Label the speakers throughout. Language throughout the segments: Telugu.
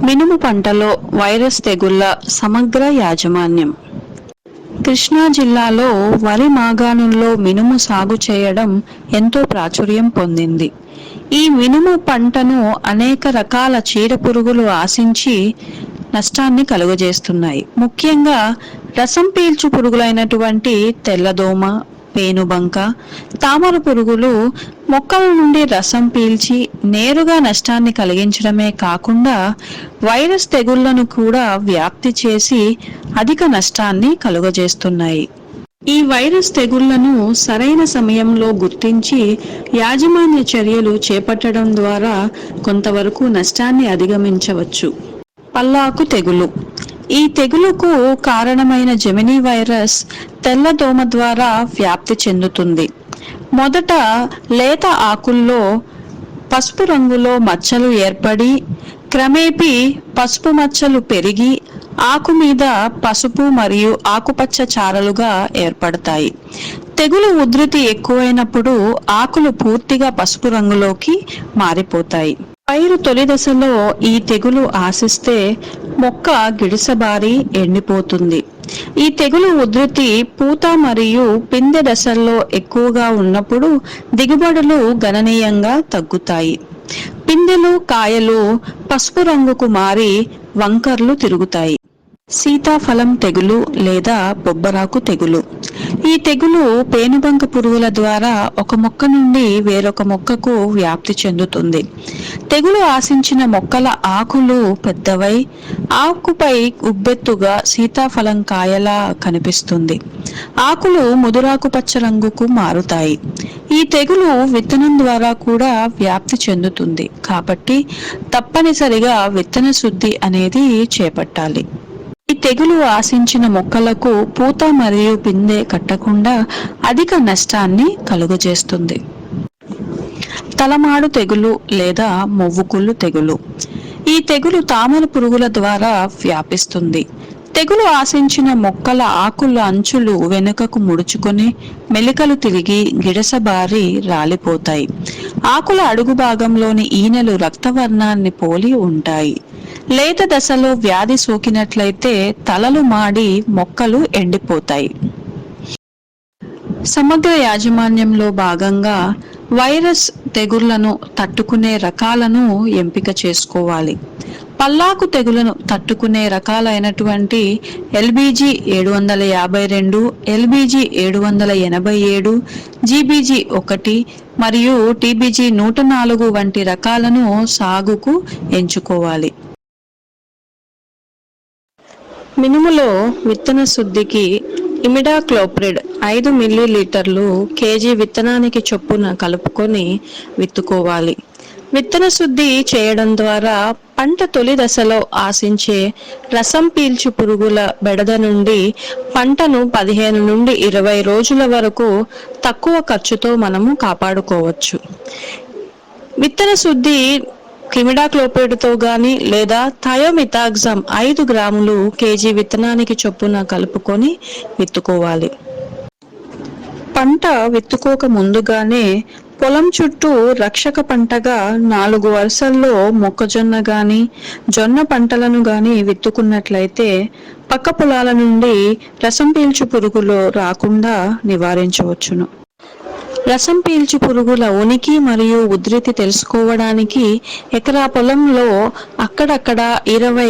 Speaker 1: మినుము పంటలో వైరస్ తెగుళ్ల సమగ్ర యాజమాన్యం. కృష్ణా జిల్లాలో వరి మాగాణుల్లో మినుము సాగు చేయడం ఎంతో ప్రాచుర్యం పొందింది. ఈ మినుము పంటను అనేక రకాల చీడపురుగులు ఆశించి నష్టాన్ని కలుగజేస్తున్నాయి. ముఖ్యంగా రసం పీల్చు పురుగులైనటువంటి తెల్లదోమ, పేనుబంక, తామర పురుగులు మొక్కల నుండి రసం పీల్చి నేరుగా నష్టాన్ని కలిగించడమే కాకుండా వైరస్ తెగుళ్లను కూడా వ్యాప్తి చేసి అధిక నష్టాన్ని కలుగజేస్తున్నాయి. ఈ వైరస్ తెగుళ్లను సరైన సమయంలో గుర్తించి యాజమాన్య చర్యలు చేపట్టడం ద్వారా కొంతవరకు నష్టాన్ని అధిగమించవచ్చు. పల్లాకు తెగులు. ఈ తెగులుకు కారణమైన జెమినీ వైరస్ తెల్లదోమ ద్వారా వ్యాప్తి చెందుతుంది. మొదట లేత ఆకుల్లో పసుపు రంగులో మచ్చలు ఏర్పడి క్రమేపీ పసుపు మచ్చలు పెరిగి ఆకు మీద పసుపు మరియు ఆకుపచ్చ చారలుగా ఏర్పడతాయి. తెగులు ఉధృతి ఎక్కువైనప్పుడు ఆకులు పూర్తిగా పసుపు రంగులోకి మారిపోతాయి. పైరు తొలి దశలో ఈ తెగులు ఆశిస్తే మొక్క గిడిసబారి ఎండిపోతుంది. ఈ తెగులు ఉధృతి పూత మరియు పిందె దశల్లో ఎక్కువగా ఉన్నప్పుడు దిగుబడులు గణనీయంగా తగ్గుతాయి. పిందెలు, కాయలు పసుపు రంగుకు మారి వంకర్లు తిరుగుతాయి. సీతాఫలం తెగులు లేదా బొబ్బరాకు తెగులు. ఈ తెగులు పేనుబంక పురుగుల ద్వారా ఒక మొక్క నుండి వేరొక మొక్కకు వ్యాప్తి చెందుతుంది. తెగులు ఆశించిన మొక్కల ఆకులు పెద్దవై ఆకుపై ఉబ్బెత్తుగా సీతాఫలం కాయలా కనిపిస్తుంది. ఆకులు ముదురాకుపచ్చ రంగుకు మారుతాయి. ఈ తెగులు విత్తనం ద్వారా కూడా వ్యాప్తి చెందుతుంది కాబట్టి తప్పనిసరిగా విత్తన శుద్ధి అనేది చేపట్టాలి. ఈ తెగులు ఆశించిన మొక్కలకు పూత మరియు పిందె కట్టకుండా అధిక నష్టాన్ని కలుగజేస్తుంది. తలమాడు తెగులు లేదా మొవ్వుకుళ్ళు తెగులు. ఈ తెగులు తామర పురుగుల ద్వారా వ్యాపిస్తుంది. తెగులు ఆశించిన మొక్కల ఆకుల అంచులు వెనుకకు ముడుచుకొని మెలికలు తిరిగి గిడసబారి రాలిపోతాయి. ఆకుల అడుగు భాగంలోని ఈనెలు రక్తవర్ణాన్ని పోలి ఉంటాయి. లేత దశలో వ్యాధి సోకినట్లయితే తలలు మాడి మొక్కలు ఎండిపోతాయి. సమగ్ర యాజమాన్యంలో భాగంగా వైరస్ తెగుళ్లను తట్టుకునే రకాలను ఎంపిక చేసుకోవాలి. పల్లాకు తెగులను తట్టుకునే రకాలైనటువంటి LBG 752, LBG 787, GBG 1 మరియు TBG 104 వంటి రకాలను సాగుకు ఎంచుకోవాలి. మినుములో విత్తన శుద్ధికి ఇమిడాక్లోప్రిడ్ 5 మిల్లీలీటర్లు కేజీ విత్తనానికి చొప్పున కలుపుకొని విత్తుకోవాలి. విత్తన శుద్ధి చేయడం ద్వారా పంట తొలి దశలో ఆశించే రసం పీల్చు పురుగుల బెడద నుండి పంటను 15 నుండి 20 రోజుల వరకు తక్కువ ఖర్చుతో మనము కాపాడుకోవచ్చు. విత్తన శుద్ధి ఇమిడాక్లోప్రిడ్తో గాని లేదా థయోమిథాక్సమ్ 5 గ్రాములు కేజీ విత్తనానికి చొప్పున కలుపుకొని విత్తుకోవాలి. పంట విత్తుకోక ముందుగానే పొలం చుట్టూ రక్షక పంటగా 4 వరుసల్లో మొక్కజొన్న గాని జొన్న పంటలను గాని విత్తుకున్నట్లయితే పక్క పొలాల నుండి రసం పీల్చు పురుగులు రాకుండా నివారించవచ్చును. రసం పీల్చు పురుగుల ఉనికి మరియు ఉధృతి తెలుసుకోవడానికి ఎకరా పొలంలో అక్కడక్కడ 20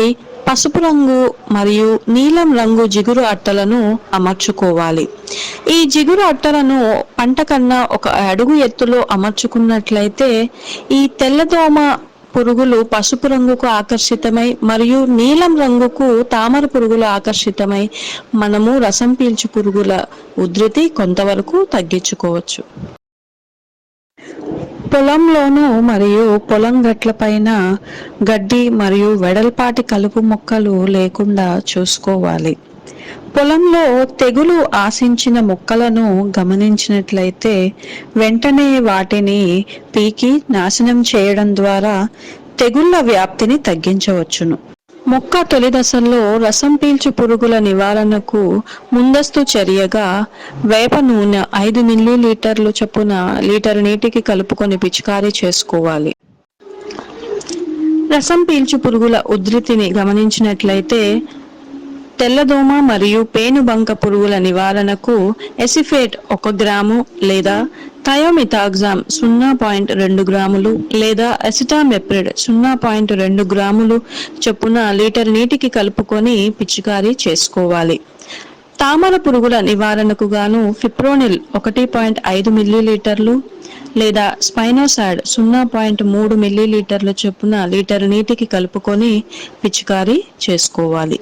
Speaker 1: పసుపు రంగు మరియు నీలం రంగు జిగురు అట్టలను అమర్చుకోవాలి. ఈ జిగురు అట్టలను పంట కన్నా 1 అడుగు ఎత్తులో అమర్చుకున్నట్లయితే ఈ తెల్లదోమ పురుగులు పసుపు రంగుకు ఆకర్షితమై మరియు నీలం రంగుకు తామర పురుగులు ఆకర్షితమై మనము రసం పీల్చు పురుగుల ఉధృతి కొంతవరకు తగ్గించుకోవచ్చు. పొలంలోను మరియు పొలం గట్ల పైన గడ్డి మరియు వెడల్పాటి కలుపు మొక్కలు లేకుండా చూసుకోవాలి. పొలంలో తెగులు ఆశించిన మొక్కలను గమనించినట్లయితే వెంటనే వాటిని పీకి నాశనం చేయడం ద్వారా తెగుళ్ల వ్యాప్తిని తగ్గించవచ్చును. మొక్క తొలి దశల్లో రసం పీల్చు పురుగుల నివారణకు ముందస్తు చర్యగా వేప నూనె 5 మిల్లీలీటర్లు చొప్పున లీటరు నీటికి కలుపుకొని పిచికారీ చేసుకోవాలి. రసం పీల్చు పురుగుల ఉధృతిని గమనించినట్లయితే తెల్లదోమ మరియు పేనుబంక పురుగుల నివారణకు ఎసిఫేట్ 1 గ్రాము లేదా థయోమిథాగ్జామ్ 0.2 గ్రాములు లేదా అసిటామెప్రిడ్ 0.2 గ్రాములు చొప్పున లీటర్ నీటికి కలుపుకొని పిచికారీ చేసుకోవాలి. తామర పురుగుల నివారణకు గాను ఫిప్రోనిల్ 1.5 మిల్లీలీటర్లు లేదా స్పైనోసాడ్ 0.3 మిల్లీలీటర్ల చొప్పున లీటర్ నీటికి కలుపుకొని పిచికారీ చేసుకోవాలి.